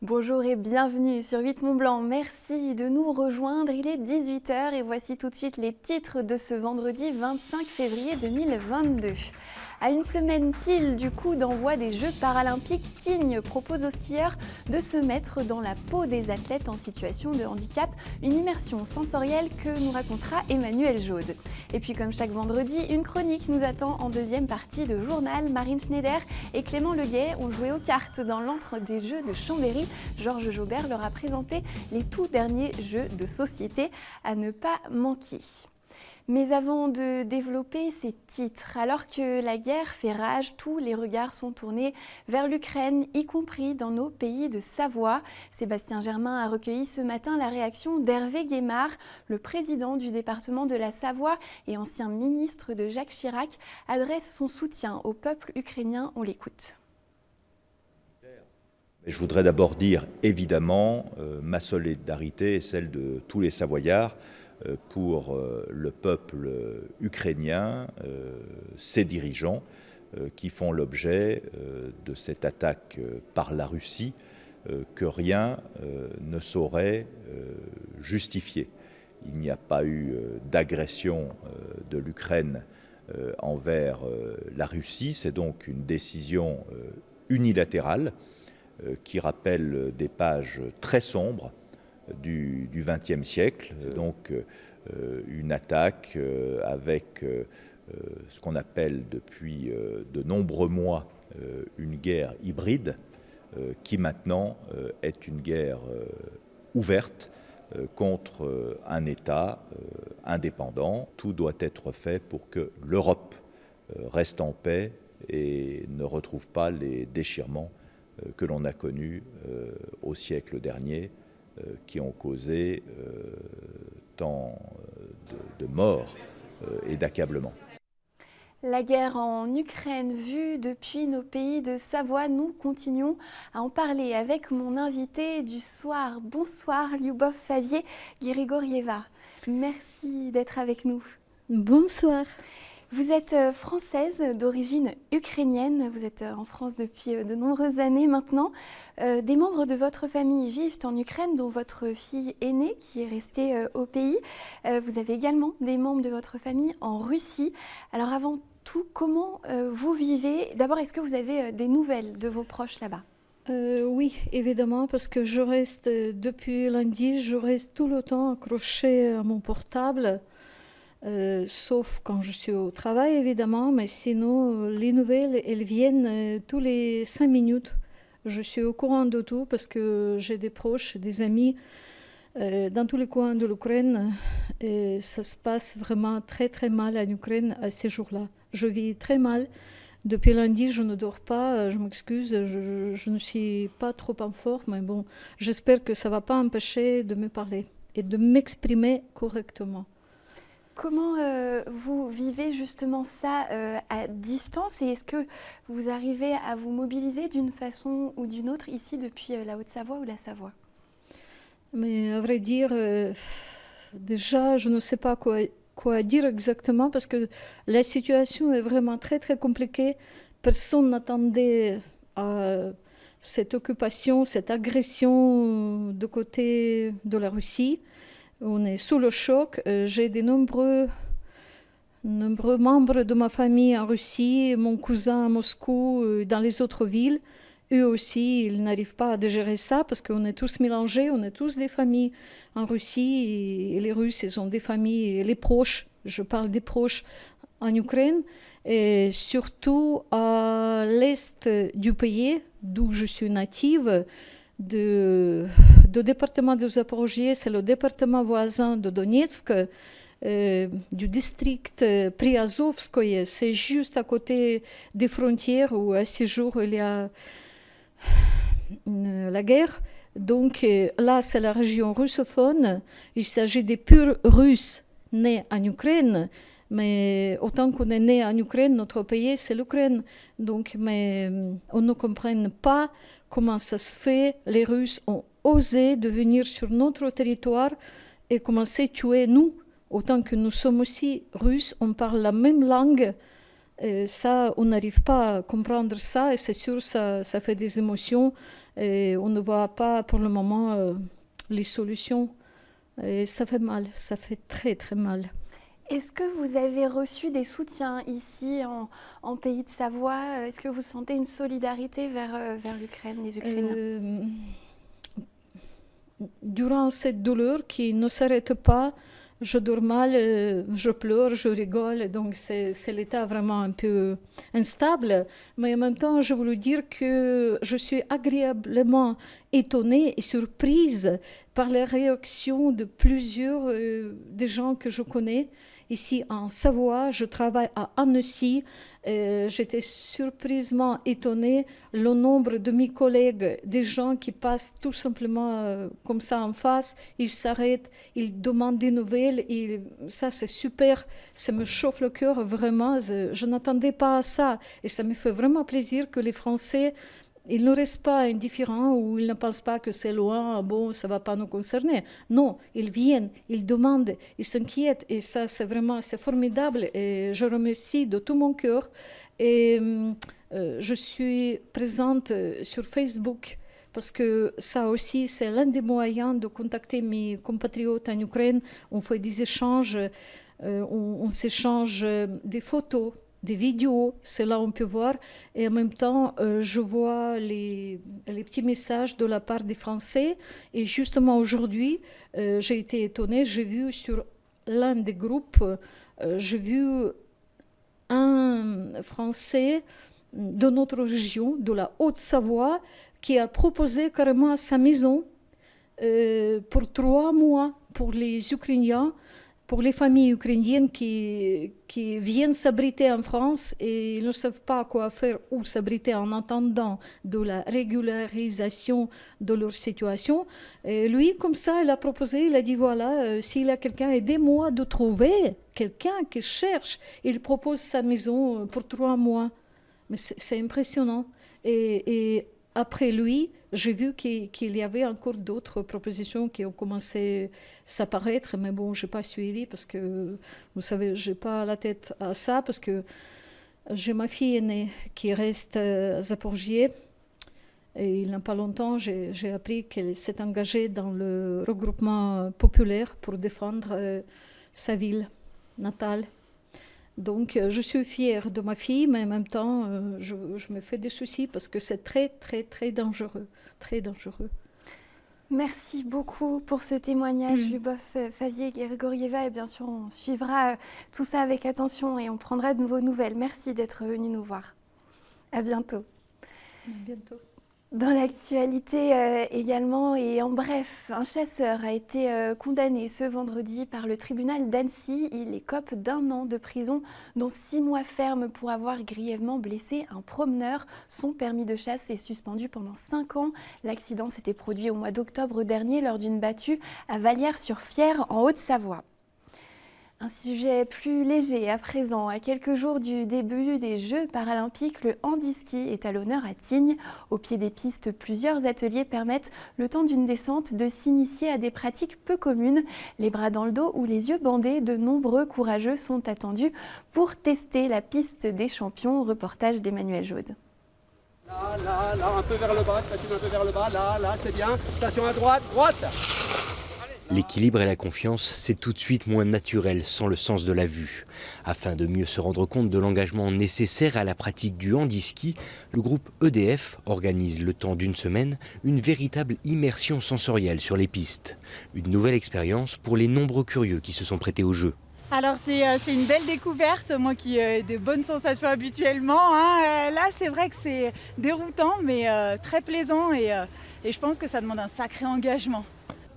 Bonjour et bienvenue sur 8 Mont Blanc. Merci de nous rejoindre. Il est 18h et voici tout de suite les titres de ce vendredi 25 février 2022. À une semaine pile du coup d'envoi des Jeux paralympiques, Tignes propose aux skieurs de se mettre dans la peau des athlètes en situation de handicap, une immersion sensorielle que nous racontera Emmanuel Jaude. Et puis comme chaque vendredi, une chronique nous attend en deuxième partie de journal. Marine Schneider et Clément Leguet ont joué aux cartes dans l'antre des Jeux de Chambéry. Georges Jaubert leur a présenté les tout derniers jeux de société à ne pas manquer. Mais avant de développer ces titres, alors que la guerre fait rage, tous les regards sont tournés vers l'Ukraine, y compris dans nos pays de Savoie. Sébastien Germain a recueilli ce matin la réaction d'Hervé Guémard, le président du département de la Savoie et ancien ministre de Jacques Chirac, adresse son soutien au peuple ukrainien. On l'écoute. Je voudrais d'abord dire évidemment ma solidarité et celle de tous les Savoyards pour le peuple ukrainien, ses dirigeants qui font l'objet de cette attaque par la Russie que rien ne saurait justifier. Il n'y a pas eu d'agression de l'Ukraine envers la Russie, c'est donc une décision unilatérale qui rappelle des pages très sombres du XXe siècle, donc une attaque avec ce qu'on appelle depuis de nombreux mois une guerre hybride, qui maintenant est une guerre ouverte contre un État indépendant. Tout doit être fait pour que l'Europe reste en paix et ne retrouve pas les déchirements que l'on a connus au siècle dernier, qui ont causé tant de morts et d'accablements. La guerre en Ukraine vue depuis nos pays de Savoie, nous continuons à en parler avec mon invité du soir. Bonsoir Lyubov Favier Grigorieva. Merci d'être avec nous. Bonsoir. Vous êtes française d'origine ukrainienne, vous êtes en France depuis de nombreuses années maintenant. Des membres de votre famille vivent en Ukraine, dont votre fille aînée qui est restée au pays. Vous avez également des membres de votre famille en Russie. Alors avant tout, comment vous vivez? D'abord, est-ce que vous avez des nouvelles de vos proches là-bas? Oui, évidemment, parce que je reste, depuis lundi, je reste tout le temps accrochée à mon portable. Sauf quand je suis au travail, évidemment, mais sinon, les nouvelles, elles viennent tous les 5 minutes. Je suis au courant de tout parce que j'ai des proches, des amis dans tous les coins de l'Ukraine. Et ça se passe vraiment très, très mal en Ukraine à ces jours-là. Je vis très mal. Depuis lundi, je ne dors pas, je m'excuse, je ne suis pas trop en forme, mais bon, j'espère que ça ne va pas empêcher de me parler et de m'exprimer correctement. Comment vous vivez justement ça à distance et est-ce que vous arrivez à vous mobiliser d'une façon ou d'une autre ici depuis la Haute-Savoie ou la Savoie? Mais à vrai dire, déjà, je ne sais pas quoi dire exactement parce que la situation est vraiment très très compliquée. Personne n'attendait à cette occupation, cette agression de côté de la Russie. On est sous le choc. J'ai de nombreux membres de ma famille en Russie, mon cousin à Moscou, dans les autres villes. Eux aussi, ils n'arrivent pas à digérer ça parce qu'on est tous mélangés, on est tous des familles en Russie. Et les Russes, ils ont des familles, les proches, je parle des proches en Ukraine. Et surtout à l'est du pays, d'où je suis native, du département de Zaporožie, c'est le département voisin de Donetsk, du district Priazovskoye, c'est juste à côté des frontières où à ces jours il y a la guerre. Donc là, c'est la région russophone. Il s'agit des purs Russes nés en Ukraine. Mais autant qu'on est né en Ukraine, notre pays, c'est l'Ukraine. Donc, mais on ne comprend pas comment ça se fait. Les Russes ont osé de venir sur notre territoire et commencer à tuer nous. Autant que nous sommes aussi Russes, on parle la même langue Ça, on n'arrive pas à comprendre ça et c'est sûr, ça fait des émotions et on ne voit pas pour le moment les solutions. Et ça fait mal, ça fait très très mal. Est-ce que vous avez reçu des soutiens ici en Pays de Savoie? Est-ce que vous sentez une solidarité vers l'Ukraine, les Ukrainiens? Durant cette douleur qui ne s'arrête pas, je dors mal, je pleure, je rigole, donc c'est l'état vraiment un peu instable. Mais en même temps, je voulais dire que je suis agréablement étonnée et surprise par les réactions de plusieurs des gens que je connais. Ici en Savoie, je travaille à Annecy. J'étais surprisement étonnée le nombre de mes collègues, des gens qui passent tout simplement comme ça en face, ils s'arrêtent, ils demandent des nouvelles et ça c'est super, ça me chauffe le cœur vraiment, je n'attendais pas à ça et ça me fait vraiment plaisir que les Français ils ne restent pas indifférents ou ils ne pensent pas que c'est loin, bon, ça ne va pas nous concerner. Non, ils viennent, ils demandent, ils s'inquiètent et ça, c'est formidable et je remercie de tout mon cœur. Et je suis présente sur Facebook parce que ça aussi, c'est l'un des moyens de contacter mes compatriotes en Ukraine. On fait des échanges, on s'échange des photos, des vidéos, c'est là on peut voir. Et en même temps, je vois les petits messages de la part des Français. Et justement aujourd'hui, j'ai été étonnée, j'ai vu sur l'un des groupes, j'ai vu un Français de notre région, de la Haute-Savoie, qui a proposé carrément sa maison pour 3 mois pour les Ukrainiens, pour les familles ukrainiennes qui viennent s'abriter en France et ils ne savent pas quoi faire ou s'abriter en attendant de la régularisation de leur situation. Et lui, comme ça, il a proposé, il a dit voilà, s'il y a quelqu'un, aidez-moi de trouver quelqu'un qui cherche. Il propose sa maison pour 3 mois. Mais c'est impressionnant. Et après lui, j'ai vu qu'il y avait encore d'autres propositions qui ont commencé à s'apparaître, mais bon, je n'ai pas suivi parce que, vous savez, je n'ai pas la tête à ça, parce que j'ai ma fille aînée qui reste à Zaporijie, et il n'y a pas longtemps, j'ai appris qu'elle s'est engagée dans le regroupement populaire pour défendre sa ville natale. Donc, je suis fière de ma fille, mais en même temps, je me fais des soucis parce que c'est très, très, très dangereux. Très dangereux. Merci beaucoup pour ce témoignage, Lyubov Favier-Grigorieva. Et bien sûr, on suivra tout ça avec attention et on prendra de vos nouvelles. Merci d'être venu nous voir. À bientôt. À bientôt. Dans l'actualité également, et en bref, un chasseur a été condamné ce vendredi par le tribunal d'Annecy. Il écope d'1 an de prison, dont 6 mois ferme pour avoir grièvement blessé un promeneur. Son permis de chasse est suspendu pendant 5 ans. L'accident s'était produit au mois d'octobre dernier lors d'une battue à Vallières-sur-Fière en Haute-Savoie. Un sujet plus léger à présent. À quelques jours du début des Jeux paralympiques, le handiski est à l'honneur à Tignes. Au pied des pistes, plusieurs ateliers permettent, le temps d'une descente, de s'initier à des pratiques peu communes. Les bras dans le dos ou les yeux bandés, de nombreux courageux sont attendus pour tester la piste des champions. Reportage d'Emmanuel Jaude. Là, un peu vers le bas, spatule un peu vers le bas, là, c'est bien. Attention à droite, droite. L'équilibre et la confiance, c'est tout de suite moins naturel sans le sens de la vue. Afin de mieux se rendre compte de l'engagement nécessaire à la pratique du handiski, le groupe EDF organise le temps d'1 semaine une véritable immersion sensorielle sur les pistes. Une nouvelle expérience pour les nombreux curieux qui se sont prêtés au jeu. Alors c'est une belle découverte, moi qui ai de bonnes sensations habituellement. Là c'est vrai que c'est déroutant mais très plaisant et je pense que ça demande un sacré engagement.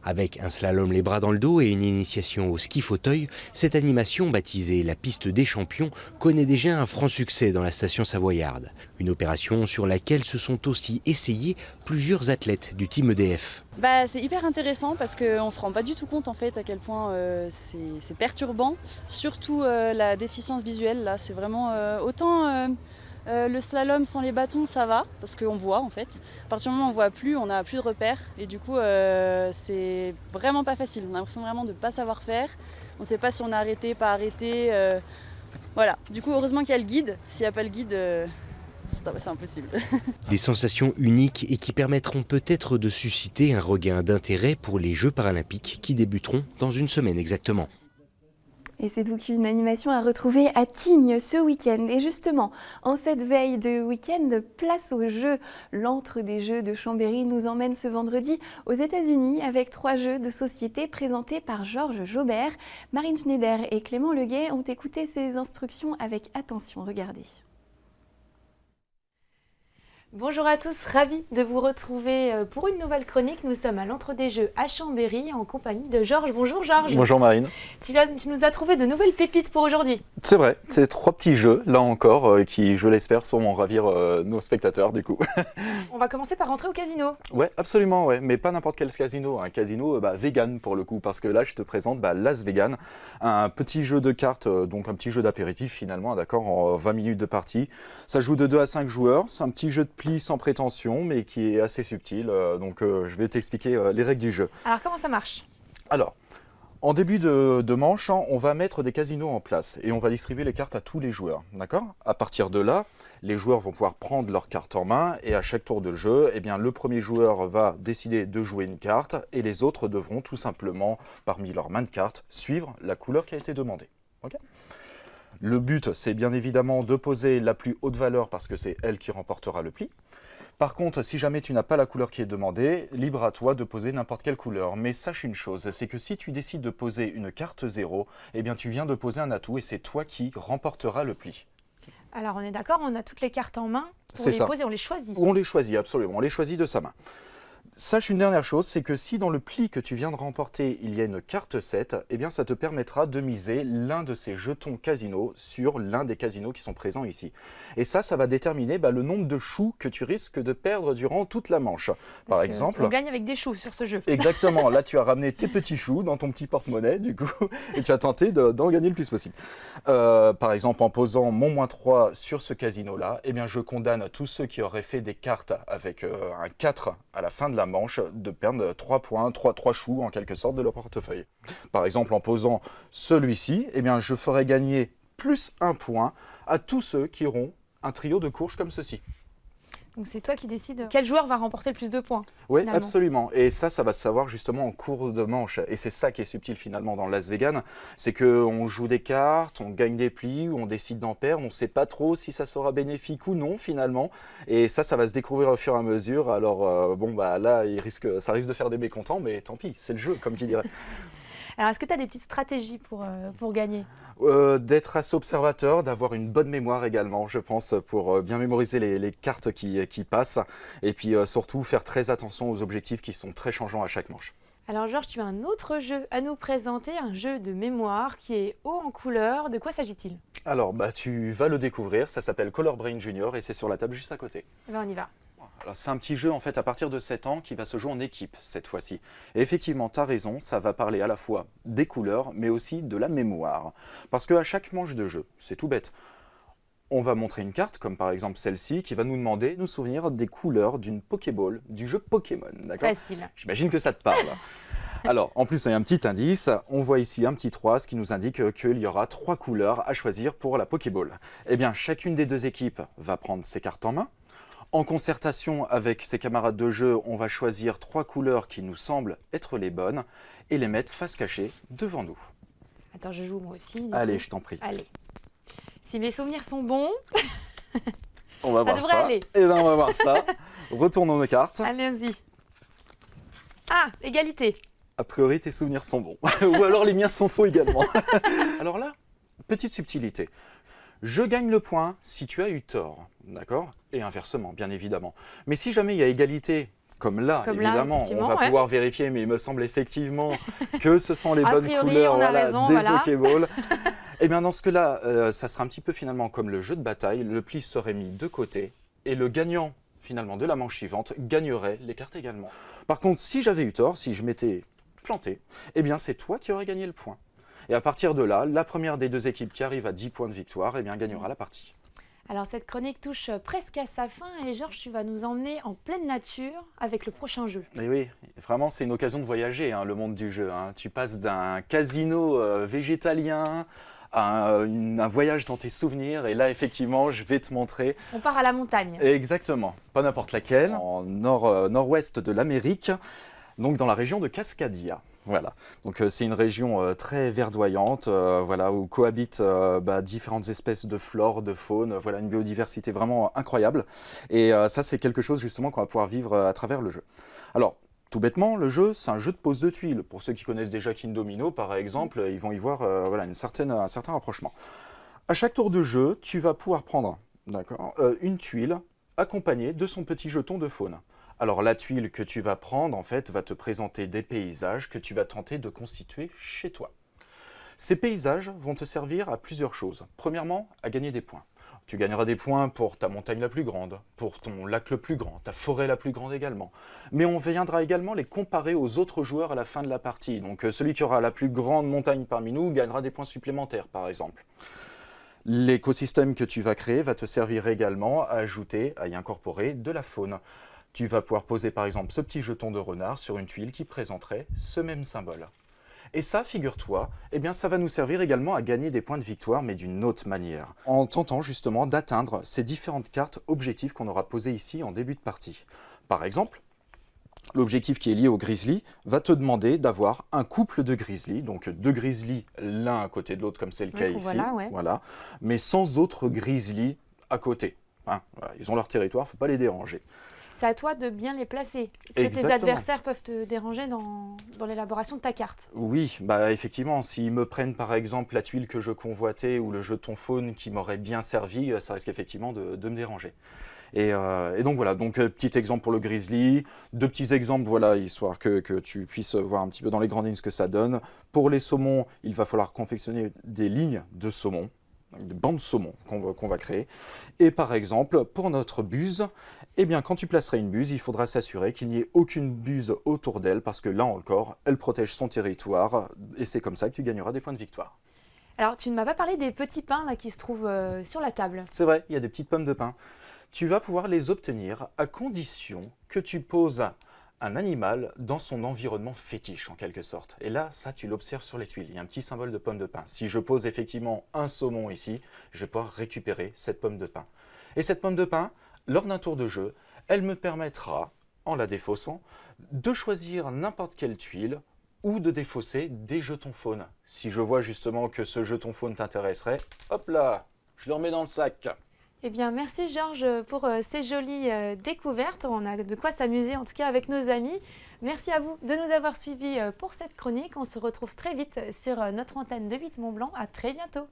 Avec un slalom les bras dans le dos et une initiation au ski fauteuil, cette animation, baptisée la piste des champions, connaît déjà un franc succès dans la station savoyarde. Une opération sur laquelle se sont aussi essayés plusieurs athlètes du team EDF. C'est hyper intéressant parce qu'on ne se rend pas du tout compte en fait à quel point c'est perturbant. Surtout la déficience visuelle, là, c'est vraiment autant... le slalom sans les bâtons, ça va, parce qu'on voit en fait. À partir du moment où on voit plus, on n'a plus de repères. Et du coup, c'est vraiment pas facile. On a l'impression vraiment de ne pas savoir faire. On ne sait pas si on a arrêté, pas arrêté. Voilà, du coup heureusement qu'il y a le guide, s'il n'y a pas le guide, c'est impossible. Des sensations uniques et qui permettront peut-être de susciter un regain d'intérêt pour les Jeux paralympiques qui débuteront dans une semaine exactement. Et c'est donc une animation à retrouver à Tignes ce week-end. Et justement, en cette veille de week-end, place aux Jeux. L'antre des Jeux de Chambéry nous emmène ce vendredi aux États-Unis avec 3 jeux de société présentés par Georges Jaubert. Marine Schneider et Clément Leguet ont écouté ces instructions avec attention. Regardez. Bonjour à tous, ravi de vous retrouver pour une nouvelle chronique. Nous sommes à l'Antre des Jeux à Chambéry en compagnie de Georges. Bonjour Georges. Bonjour Marine. Tu nous as trouvé de nouvelles pépites pour aujourd'hui. C'est vrai, c'est 3 petits jeux, là encore, qui, je l'espère, sauront ravir nos spectateurs du coup. On va commencer par rentrer au casino. Ouais, absolument, ouais, mais pas n'importe quel casino, un casino vegan pour le coup, parce que là je te présente Las Vegan, un petit jeu de cartes, donc un petit jeu d'apéritif finalement, d'accord, en 20 minutes de partie. Ça joue de 2 à 5 joueurs, c'est un petit jeu de pli sans prétention, mais qui est assez subtil, donc je vais t'expliquer les règles du jeu. Alors comment ça marche? Alors, en début de manche, on va mettre des casinos en place et on va distribuer les cartes à tous les joueurs, d'accord? À partir de là, les joueurs vont pouvoir prendre leurs cartes en main et à chaque tour de jeu, eh bien, le premier joueur va décider de jouer une carte et les autres devront tout simplement, parmi leurs mains de cartes, suivre la couleur qui a été demandée. Okay. Le but, c'est bien évidemment de poser la plus haute valeur parce que c'est elle qui remportera le pli. Par contre, si jamais tu n'as pas la couleur qui est demandée, libre à toi de poser n'importe quelle couleur. Mais sache une chose, c'est que si tu décides de poser une carte 0, eh bien tu viens de poser un atout et c'est toi qui remporteras le pli. Alors on est d'accord, on a toutes les cartes en main pour les poser, on les choisit. On les choisit, absolument, on les choisit de sa main. Sache une dernière chose, c'est que si dans le pli que tu viens de remporter, il y a une carte 7, eh bien ça te permettra de miser l'un de ces jetons casino sur l'un des casinos qui sont présents ici. Et ça va déterminer le nombre de choux que tu risques de perdre durant toute la manche. Par exemple, on gagne avec des choux sur ce jeu. Exactement, là tu as ramené tes petits choux dans ton petit porte-monnaie du coup, et tu as tenté d'en gagner le plus possible. Par exemple, en posant mon -3 sur ce casino-là, eh bien je condamne tous ceux qui auraient fait des cartes avec un 4 à la fin de la manche de perdre 3 points, 3 choux en quelque sorte de leur portefeuille. Par exemple, en posant celui-ci, eh bien, je ferai gagner plus 1 point à tous ceux qui auront un trio de courges comme ceci. Donc c'est toi qui décides quel joueur va remporter le plus de points. Oui, finalement. Absolument. Et ça va se savoir justement en cours de manche. Et c'est ça qui est subtil finalement dans Las Vegan, c'est qu'on joue des cartes, on gagne des plis, ou on décide d'en perdre, on ne sait pas trop si ça sera bénéfique ou non finalement. Et ça va se découvrir au fur et à mesure. Alors là, ça risque de faire des mécontents, mais tant pis, c'est le jeu, comme qui dirait. Alors, est-ce que tu as des petites stratégies pour gagner? D'être assez observateur, d'avoir une bonne mémoire également, je pense, pour bien mémoriser les cartes qui passent. Et puis surtout, faire très attention aux objectifs qui sont très changeants à chaque manche. Alors Georges, tu as un autre jeu à nous présenter, un jeu de mémoire qui est haut en couleur. De quoi s'agit-il? Alors, tu vas le découvrir, ça s'appelle Color Brain Junior et c'est sur la table juste à côté. Eh bien, on y va. C'est un petit jeu en fait à partir de 7 ans qui va se jouer en équipe cette fois-ci. Et effectivement, tu as raison, ça va parler à la fois des couleurs mais aussi de la mémoire. Parce qu'à chaque manche de jeu, c'est tout bête, on va montrer une carte, comme par exemple celle-ci, qui va nous demander de nous souvenir des couleurs d'une Pokéball, du jeu Pokémon. D'accord ? Facile. J'imagine que ça te parle. Alors, en plus, il y a un petit indice. On voit ici un petit 3, ce qui nous indique qu'il y aura 3 couleurs à choisir pour la Pokéball. Eh bien, chacune des 2 équipes va prendre ses cartes en main. En concertation avec ses camarades de jeu, on va choisir 3 couleurs qui nous semblent être les bonnes et les mettre face cachée devant nous. Attends, je joue moi aussi. Allez, je t'en prie. Allez. Si mes souvenirs sont bons, on va voir ça. Aller. Et bien, on va voir ça. Retournons nos cartes. Allez-y. Ah, égalité. A priori, tes souvenirs sont bons. Ou alors les miens sont faux également. Alors là, petite subtilité. Je gagne le point si tu as eu tort, d'accord? Et inversement, bien évidemment. Mais si jamais il y a égalité, comme là, évidemment, on va pouvoir vérifier, mais il me semble effectivement que ce sont les bonnes couleurs des Pokéballs. Et bien dans ce cas-là, ça sera un petit peu finalement comme le jeu de bataille, le pli serait mis de côté et le gagnant finalement de la manche suivante gagnerait les cartes également. Par contre, si j'avais eu tort, si je m'étais planté, eh bien c'est toi qui aurais gagné le point. Et à partir de là, la première des 2 équipes qui arrive à 10 points de victoire, eh bien, gagnera la partie. Alors cette chronique touche presque à sa fin et Georges, tu vas nous emmener en pleine nature avec le prochain jeu. Et oui, vraiment c'est une occasion de voyager, le monde du jeu. Tu passes d'un casino végétalien un voyage dans tes souvenirs. Et là, effectivement, je vais te montrer. On part à la montagne. Exactement, pas n'importe laquelle, en nord-ouest de l'Amérique, donc dans la région de Cascadia. Voilà, donc c'est une région très verdoyante, voilà, où cohabitent différentes espèces de flore, de faune, voilà, une biodiversité vraiment incroyable. Et ça, c'est quelque chose justement qu'on va pouvoir vivre à travers le jeu. Alors, tout bêtement, le jeu, c'est un jeu de pose de tuiles. Pour ceux qui connaissent déjà King Domino, par exemple, ils vont y voir voilà, un certain rapprochement. À chaque tour de jeu, tu vas pouvoir prendre une tuile accompagnée de son petit jeton de faune. Alors la tuile que tu vas prendre, en fait, va te présenter des paysages que tu vas tenter de constituer chez toi. Ces paysages vont te servir à plusieurs choses. Premièrement, à gagner des points. Tu gagneras des points pour ta montagne la plus grande, pour ton lac le plus grand, ta forêt la plus grande également. Mais on viendra également les comparer aux autres joueurs à la fin de la partie. Donc celui qui aura la plus grande montagne parmi nous gagnera des points supplémentaires, par exemple. L'écosystème que tu vas créer va te servir également à ajouter, à y incorporer de la faune. Tu vas pouvoir poser par exemple ce petit jeton de renard sur une tuile qui présenterait ce même symbole. Et ça, figure-toi, eh bien, ça va nous servir également à gagner des points de victoire, mais d'une autre manière, en tentant justement d'atteindre ces différentes cartes objectifs qu'on aura posées ici en début de partie. Par exemple, l'objectif qui est lié au grizzly va te demander d'avoir un couple de grizzly, donc deux grizzlies l'un à côté de l'autre comme c'est le cas ici, voilà, mais sans autres grizzly à côté. Hein, voilà, ils ont leur territoire, il ne faut pas les déranger. C'est à toi de bien les placer. Est-ce que tes adversaires peuvent te déranger dans l'élaboration de ta carte? Oui, bah effectivement, s'ils me prennent par exemple la tuile que je convoitais ou le jeton faune qui m'aurait bien servi, ça risque effectivement de me déranger. Et donc voilà, donc petit exemple pour le grizzly, deux petits exemples, voilà, histoire que tu puisses voir un petit peu dans les grandes lignes ce que ça donne. Pour les saumons, il va falloir confectionner des lignes de saumon, de bandes saumon qu'on va créer. Et par exemple, pour notre buse, eh bien, quand tu placeras une buse, il faudra s'assurer qu'il n'y ait aucune buse autour d'elle, parce que là encore, elle protège son territoire, et c'est comme ça que tu gagneras des points de victoire. Alors, tu ne m'as pas parlé des petits pains là, qui se trouvent sur la table. C'est vrai, il y a des petites pommes de pin. Tu vas pouvoir les obtenir à condition que tu poses un animal dans son environnement fétiche, en quelque sorte. Et là, ça, tu l'observes sur les tuiles. Il y a un petit symbole de pomme de pin. Si je pose effectivement un saumon ici, je vais pouvoir récupérer cette pomme de pin. Et cette pomme de pin, lors d'un tour de jeu, elle me permettra, en la défaussant, de choisir n'importe quelle tuile ou de défausser des jetons faune. Si je vois justement que ce jeton faune t'intéresserait, hop là, je le remets dans le sac. Eh bien, merci Georges pour ces jolies découvertes. On a de quoi s'amuser en tout cas avec nos amis. Merci à vous de nous avoir suivis pour cette chronique. On se retrouve très vite sur notre antenne de 8 Mont-Blanc. À très bientôt.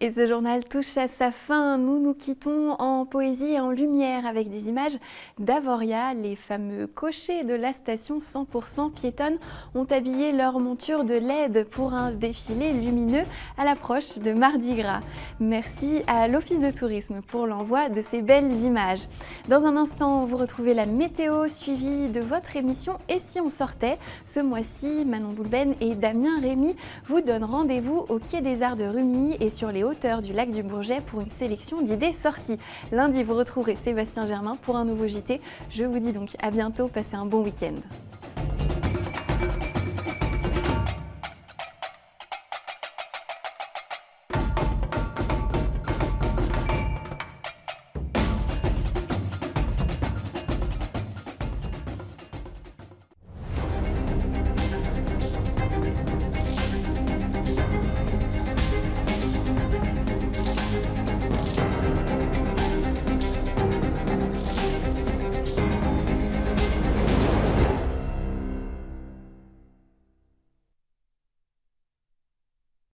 Et ce journal touche à sa fin. Nous nous quittons en poésie et en lumière avec des images d'Avoria. Les fameux cochers de la station 100% piétonne ont habillé leur monture de LED pour un défilé lumineux à l'approche de Mardi Gras. Merci à l'Office de tourisme pour l'envoi de ces belles images. Dans un instant, vous retrouvez la météo suivie de votre émission Et si on sortait? Ce mois-ci, Manon Boulben et Damien Rémy vous donnent rendez-vous au Quai des Arts de Rumilly et sur les hauteurs du lac du Bourget pour une sélection d'idées sorties. Lundi, vous retrouverez Sébastien Germain pour un nouveau JT. Je vous dis donc à bientôt, passez un bon week-end.